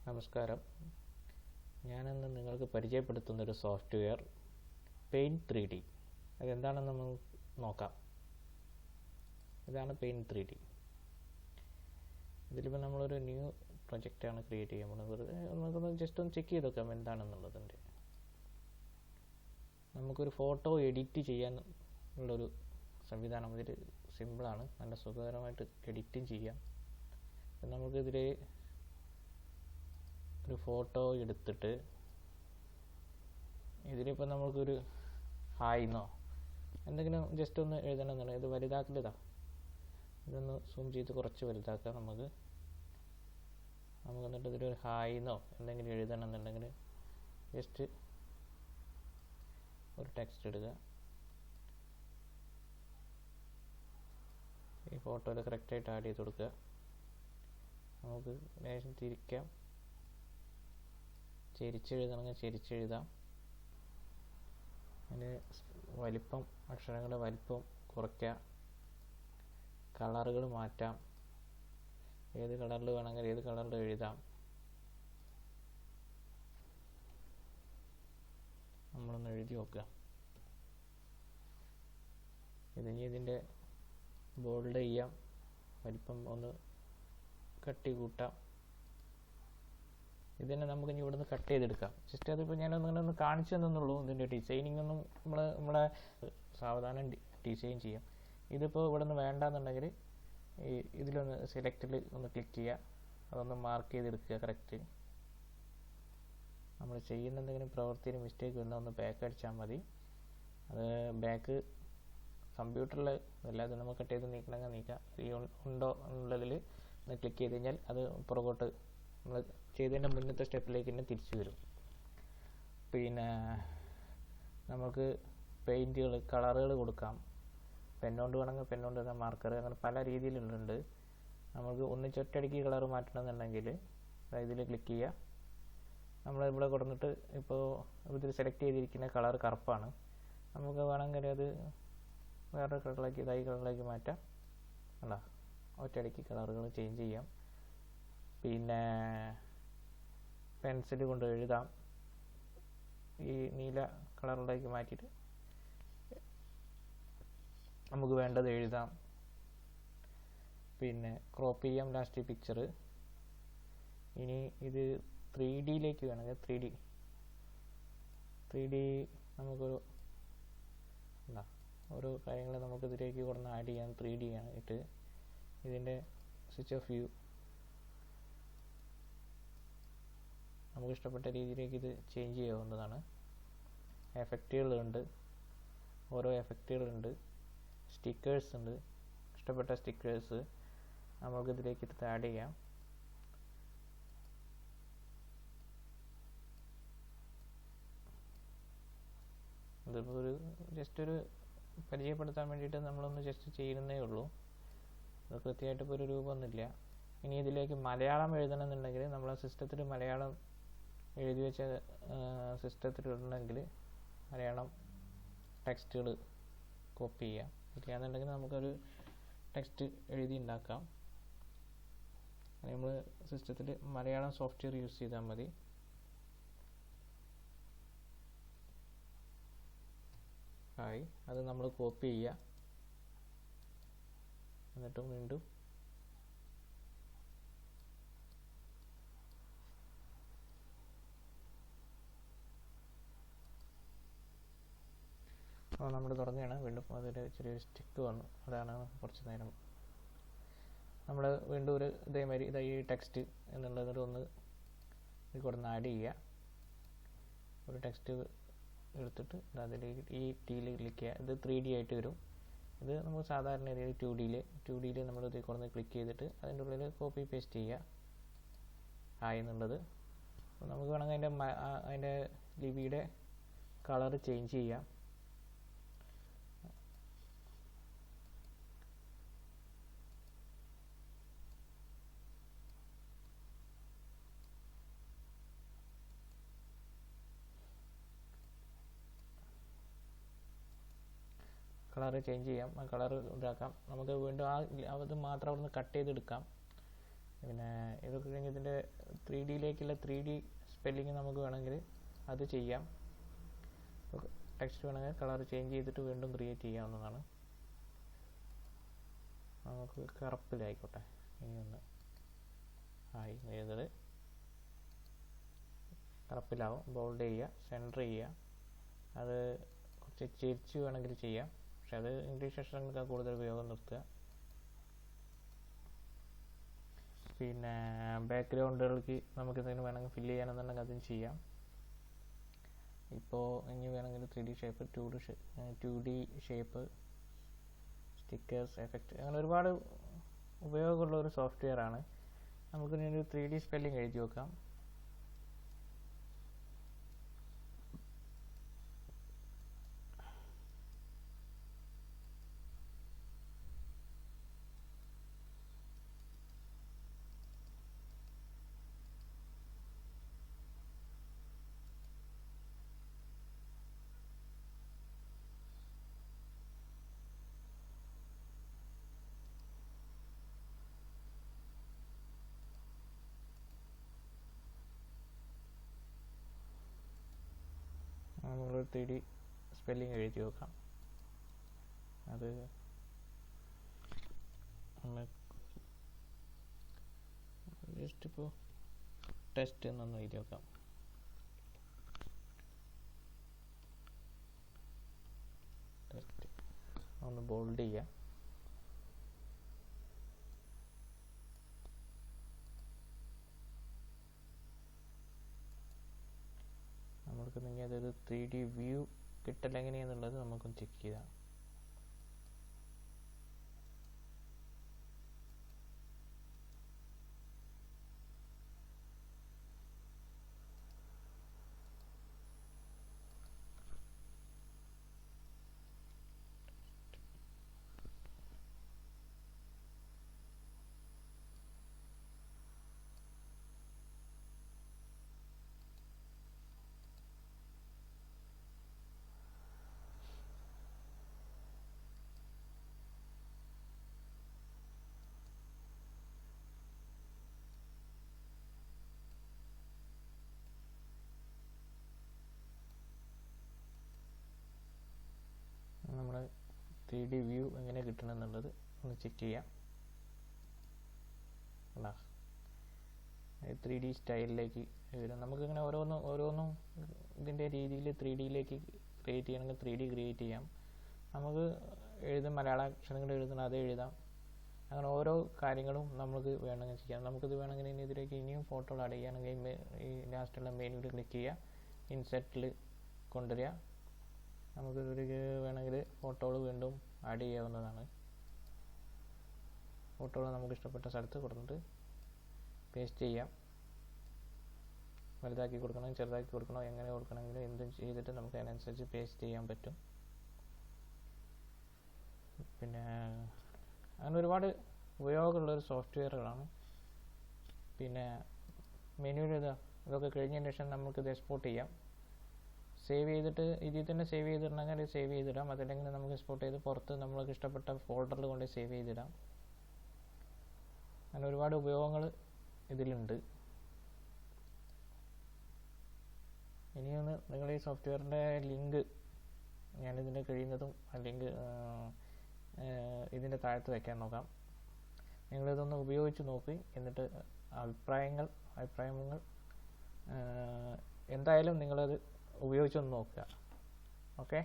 നമസ്കാരം. ഞാനിന്ന് നിങ്ങൾക്ക് പരിചയപ്പെടുത്തുന്നൊരു സോഫ്റ്റ്വെയർ പെയിൻറ്റ് 3D. അതെന്താണെന്ന് നമുക്ക് നോക്കാം. ഇതാണ് പെയിൻറ്റ് 3D. ഇതിലിപ്പോൾ നമ്മളൊരു ന്യൂ പ്രൊജക്റ്റാണ് ക്രിയേറ്റ് ചെയ്യാൻ പോകുന്നത്. വെറുതെ നമുക്കൊന്ന് ജസ്റ്റ് ഒന്ന് ചെക്ക് ചെയ്ത് നോക്കാം എന്താണെന്നുള്ളതിൻ്റെ. നമുക്കൊരു ഫോട്ടോ എഡിറ്റ് ചെയ്യാൻ ഉള്ളൊരു സംവിധാനം ഇതിൽ സിമ്പിളാണ്. നല്ല സുഖകരമായിട്ട് എഡിറ്റും ചെയ്യാം. നമുക്കിതിൽ ഒരു ഫോട്ടോ എടുത്തിട്ട് ഇതിലിപ്പോൾ നമുക്കൊരു ഹായ്ന്നോ എന്തെങ്കിലും ജസ്റ്റ് ഒന്ന് എഴുതണമെന്നുണ്ടെങ്കിൽ ഇത് വലുതാക്കലിതാ, ഇതൊന്ന് സൂം ചെയ്ത് കുറച്ച് വലുതാക്കാം. നമുക്ക് എന്നിട്ട് ഇതിലൊരു ഹായ്ന്നോ എന്തെങ്കിലും എഴുതണമെന്നുണ്ടെങ്കിൽ ജസ്റ്റ് ഒരു ടെക്സ്റ്റ് ഇടുക. ഈ ഫോട്ടോയിൽ കറക്റ്റായിട്ട് ആഡ് ചെയ്ത് കൊടുക്കുക. നമുക്ക് ലേശം തിരിക്കാം. ചെരിച്ചെഴുതണമെങ്കിൽ ചെരിച്ചെഴുതാം. അതിന് വലിപ്പം, അക്ഷരങ്ങളുടെ വലിപ്പം കുറയ്ക്കാം. കളറുകൾ മാറ്റാം. ഏത് കളറിൽ വേണമെങ്കിൽ ഏത് കളറിൽ എഴുതാം. നമ്മളൊന്ന് എഴുതി നോക്കുക. ഇതിൻ്റെ ബോൾഡ് ചെയ്യാം, വലിപ്പം ഒന്ന് കട്ടി കൂട്ടാം. ഇതിനെ നമുക്ക് ഇനി ഇവിടുന്ന് കട്ട് ചെയ്തെടുക്കാം. ജസ്റ്റ് അതിപ്പോൾ ഞാനൊന്ന് കാണിച്ചു തന്നുള്ളൂ. ഇതിൻ്റെ ഡിസൈനിങ് ഒന്നും നമ്മളെ സാവധാനം ഡിസൈൻ ചെയ്യാം. ഇതിപ്പോൾ ഇവിടുന്ന് വേണ്ടാന്നുണ്ടെങ്കിൽ ഇതിലൊന്ന് സെലക്റ്റിൽ ഒന്ന് ക്ലിക്ക് ചെയ്യുക. അതൊന്ന് മാർക്ക് ചെയ്തെടുക്കുക കറക്റ്റ്. നമ്മൾ ചെയ്യുന്ന എന്തെങ്കിലും പ്രവൃത്തിയിൽ മിസ്റ്റേക്ക് വന്നാൽ ഒന്ന് ബാക്ക് അടിച്ചാൽ മതി. അത് ബാക്ക് കമ്പ്യൂട്ടറിൽ അല്ലാതെ നമുക്ക് കട്ട് ചെയ്ത് നീക്കണമെങ്കിൽ നീക്കാം. ഈ ഉണ്ടോ എന്നുള്ളതിൽ ഒന്ന് ക്ലിക്ക് ചെയ്ത് കഴിഞ്ഞാൽ അത് പുറകോട്ട് നമ്മൾ ചെയ്തതിൻ്റെ മുന്നത്തെ സ്റ്റെപ്പിലേക്ക് തന്നെ തിരിച്ചു വരും. പിന്നെ നമുക്ക് പെയിൻറ്റുകൾ, കളറുകൾ കൊടുക്കാം. പെന്നുകൊണ്ട് വേണമെങ്കിൽ പെന്നുകൊണ്ട് തന്നെ, മാർക്കർ, അങ്ങനെ പല രീതിയിലുണ്ട്. നമുക്ക് ഒന്നിച്ചൊറ്റയടിക്ക് കളർ മാറ്റണമെന്നുണ്ടെങ്കിൽ ഇതിൽ ക്ലിക്ക് ചെയ്യുക. നമ്മളിവിടെ കൊടുത്തിട്ട് ഇപ്പോൾ ഇതിൽ സെലക്ട് ചെയ്തിരിക്കുന്ന കളർ കറുപ്പാണ്. നമുക്ക് വേണമെങ്കിൽ അത് വേറൊരു കളറിലേക്ക്, ഇതായി കളറിലേക്ക് മാറ്റാം. അല്ല, ഒറ്റയടിക്ക് കളറുകൾ ചേഞ്ച് ചെയ്യാം. പിന്നെ പെൻസിൽ കൊണ്ട് എഴുതാം. ഈ നീല കളറിലേക്ക് മാറ്റിയിട്ട് നമുക്ക് വേണ്ടത് എഴുതാം. പിന്നെ ക്രോപ്പ് ചെയ്യാം ലാസ്റ്റ് പിക്ചർ. ഇനി ഇത് 3Dയിലേക്ക് വേണമെങ്കിൽ 3D നമുക്കൊരു ഓരോ കാര്യങ്ങൾ നമുക്കിതിലേക്ക് കൊടുന്ന് ആഡ് ചെയ്യാം. 3D ആയിട്ട് ഇതിൻ്റെ സ്വിച്ച് ഓഫ് വ്യൂ നമുക്ക് ഇഷ്ടപ്പെട്ട രീതിയിലേക്ക് ഇത് ചേഞ്ച് ചെയ്യാവുന്നതാണ്. എഫക്റ്റുകളുണ്ട്, ഓരോ എഫക്റ്റുകളുണ്ട്. സ്റ്റിക്കേഴ്സ് ഉണ്ട്. ഇഷ്ടപ്പെട്ട സ്റ്റിക്കേഴ്സ് നമുക്ക് ഇതിലേക്ക് ആഡ് ചെയ്യാം. ഇതിപ്പോൾ ജസ്റ്റ് ഒരു പരിചയപ്പെടുത്താൻ വേണ്ടിയിട്ട് നമ്മളൊന്ന് ജസ്റ്റ് ചെയ്യുന്നേ ഉള്ളൂ. അത് കൃത്യമായിട്ട് ഇപ്പോൾ ഒരു രൂപമൊന്നുമില്ല. ഇനി ഇതിലേക്ക് മലയാളം എഴുതണമെന്നുണ്ടെങ്കിൽ നമ്മളെ സിസ്റ്റത്തിൽ മലയാളം എഴുതി വെച്ച സിസ്റ്റത്തിലുണ്ടെങ്കിൽ മലയാളം ടെക്സ്റ്റുകൾ കോപ്പി ചെയ്യാം. ഇല്ലാന്നുണ്ടെങ്കിൽ നമുക്കൊരു ടെക്സ്റ്റ് എഴുതി ഉണ്ടാക്കാം. നമ്മൾ സിസ്റ്റത്തിൽ മലയാളം സോഫ്റ്റ്വെയർ യൂസ് ചെയ്താൽ മതി. ആയി അത് നമ്മൾ കോപ്പി ചെയ്യുക. എന്നിട്ട് വീണ്ടും നമ്മൾ തുറന്നതാണ്. വീണ്ടും അതിൽ ചെറിയൊരു സ്റ്റിക്ക് വന്നു. അതാണ് കുറച്ച് നേരം നമ്മൾ വീണ്ടും ഒരു ഇതേമാതിരി ഈ ടെക്സ്റ്റ് എന്നുള്ളത് ഒന്ന് ഇത് കൊടുന്ന് ആഡ് ചെയ്യുക. ഒരു ടെക്സ്റ്റ് എടുത്തിട്ട് അതിലേക്ക് ഈ ടീയിൽ ക്ലിക്ക് ചെയ്യുക. ഇത് 3D ആയിട്ട് വരും. ഇത് നമുക്ക് സാധാരണ രീതിയിൽ 2Dയിൽ നമ്മൾ ഇതിൽ കൊടുന്ന് ക്ലിക്ക് ചെയ്തിട്ട് അതിൻ്റെ ഉള്ളിൽ കോപ്പി പേസ്റ്റ് ചെയ്യുക ഹായ് എന്നുള്ളത്. നമുക്ക് വേണമെങ്കിൽ അതിൻ്റെ ലിപിയുടെ കളർ ചേഞ്ച് ചെയ്യാം. കളർ ചേഞ്ച് ചെയ്യാം. ആ കളർ ഇതാക്കാം. നമുക്ക് വീണ്ടും അത് മാത്രം അവിടുന്ന് കട്ട് ചെയ്തെടുക്കാം. പിന്നെ ഇതൊക്കെ കഴിഞ്ഞ് ഇതിൻ്റെ 3D 3D സ്പെല്ലിങ് നമുക്ക് വേണമെങ്കിൽ അത് ചെയ്യാം. ടെക്സ്റ്റ് വേണമെങ്കിൽ കളർ ചേഞ്ച് ചെയ്തിട്ട് വീണ്ടും ക്രിയേറ്റ് ചെയ്യാവുന്നതാണ്. നമുക്ക് കറുപ്പിലായിക്കോട്ടെ. ഇനി ഒന്ന് എഴുതത് കറുപ്പിലാവും. ബോൾഡ് ചെയ്യുക, സെൻറ്റർ ചെയ്യുക. അത് കുറച്ച് ചെരിച്ച് വേണമെങ്കിൽ ചെയ്യാം, പക്ഷെ അത് ഇംഗ്ലീഷ് അക്ഷരങ്ങൾക്ക് കൂടുതൽ ഉപയോഗം നിർത്തുക. പിന്നെ ബാക്ക്ഗ്രൗണ്ടുകൾക്ക് നമുക്ക് എന്തെങ്കിലും വേണമെങ്കിൽ ഫില്ല് ചെയ്യാനെന്നുണ്ടെങ്കിൽ അതും ചെയ്യാം. ഇപ്പോൾ ഇനി വേണമെങ്കിൽ 3D shape, 2D shape, stickers, effect, അങ്ങനെ ഒരുപാട് ഉപയോഗമുള്ള ഒരു സോഫ്റ്റ്വെയർ ആണ്. നമുക്കിനി ഒരു 3D സ്പെല്ലിംഗ് എഴുതി നോക്കാം. നമ്മളൊരു 3D സ്പെല്ലിംഗ് എഴുതി നോക്കാം. അത് ജസ്റ്റ് ഇപ്പോൾ ടെസ്റ്റ് എന്നൊന്ന് എഴുതി നോക്കാം. ടെസ്റ്റ് ഒന്ന് ബോൾഡ് ചെയ്യാം. നമ്മൾക്കുണ്ടെങ്കിൽ അതൊരു 3D വ്യൂ കിട്ടില്ല എങ്ങനെയാണെന്നുള്ളത് നമുക്കൊന്ന് ചെക്ക് ചെയ്യാം. നമ്മൾ 3D വ്യൂ എങ്ങനെ കിട്ടണം എന്നുള്ളത് ഒന്ന് ചെക്ക് ചെയ്യാം. 3D സ്റ്റൈലിലേക്ക് വരും. നമുക്കിങ്ങനെ ഓരോന്നും ഇതിൻ്റെ രീതിയിൽ 3Dയിലേക്ക് ക്രിയേറ്റ് ചെയ്യണമെങ്കിൽ 3D ക്രിയേറ്റ് ചെയ്യാം. നമുക്ക് മലയാള അക്ഷരങ്ങൾ എഴുതണം, അത് എഴുതാം. അങ്ങനെ ഓരോ കാര്യങ്ങളും നമുക്ക് വേണമെങ്കിൽ ചെയ്യാം. നമുക്കിത് വേണമെങ്കിൽ ഇനി ഇതിലേക്ക് ഇനിയും ഫോട്ടോകൾ ആഡ് ചെയ്യുകയാണെങ്കിൽ ഈ ലാസ്റ്റുള്ള മെനുവിൽ ക്ലിക്ക് ചെയ്യുക, ഇൻസെർട്ടിൽ കൊണ്ടുവരിക. നമുക്ക് ഒരു വേണമെങ്കിൽ ഫോട്ടോകൾ വീണ്ടും ആഡ് ചെയ്യാവുന്നതാണ്. ഫോട്ടോകൾ നമുക്ക് ഇഷ്ടപ്പെട്ട സ്ഥലത്ത് കൊടുത്തിട്ട് പേസ്റ്റ് ചെയ്യാം. വലുതാക്കി കൊടുക്കണം, ചെറുതാക്കി കൊടുക്കണോ, എങ്ങനെ കൊടുക്കണമെങ്കിലും എന്തും ചെയ്തിട്ട് നമുക്ക് അതിനനുസരിച്ച് പേസ്റ്റ് ചെയ്യാൻ പറ്റും. പിന്നെ അങ്ങനെ ഒരുപാട് ഉപയോഗമുള്ളൊരു സോഫ്റ്റ്വെയറുകളാണ്. പിന്നെ മെനുവിൽ ഇതൊക്കെ കഴിഞ്ഞതിന് ശേഷം നമുക്കിത് എക്സ്പോർട്ട് ചെയ്യാം. സേവ് ചെയ്തിട്ട് ഇതിൽ തന്നെ സേവ് ചെയ്തിടണമെങ്കിൽ സേവ് ചെയ്തിടാം. അതല്ലെങ്കിൽ നമുക്ക് എക്സ്പോർട്ട് ചെയ്ത് പുറത്ത് നമ്മൾക്ക് ഇഷ്ടപ്പെട്ട ഫോൾഡറിൽ കൊണ്ട് സേവ് ചെയ്തിടാം. അങ്ങനെ ഒരുപാട് ഉപയോഗങ്ങൾ ഇതിലുണ്ട്. ഇനിയൊന്ന് നിങ്ങൾ ഈ സോഫ്റ്റ്വെയറിൻ്റെ ലിങ്ക് ഞാനിതിൻ്റെ കഴിയുന്നതും ആ ലിങ്ക് ഇതിൻ്റെ താഴത്ത് വയ്ക്കാൻ നോക്കാം. നിങ്ങളിതൊന്ന് ഉപയോഗിച്ച് നോക്കി, എന്നിട്ട് അഭിപ്രായങ്ങൾ എന്തായാലും നിങ്ങളത് ഉപയോഗിച്ചൊന്ന് നോക്കുക. ഓക്കെ.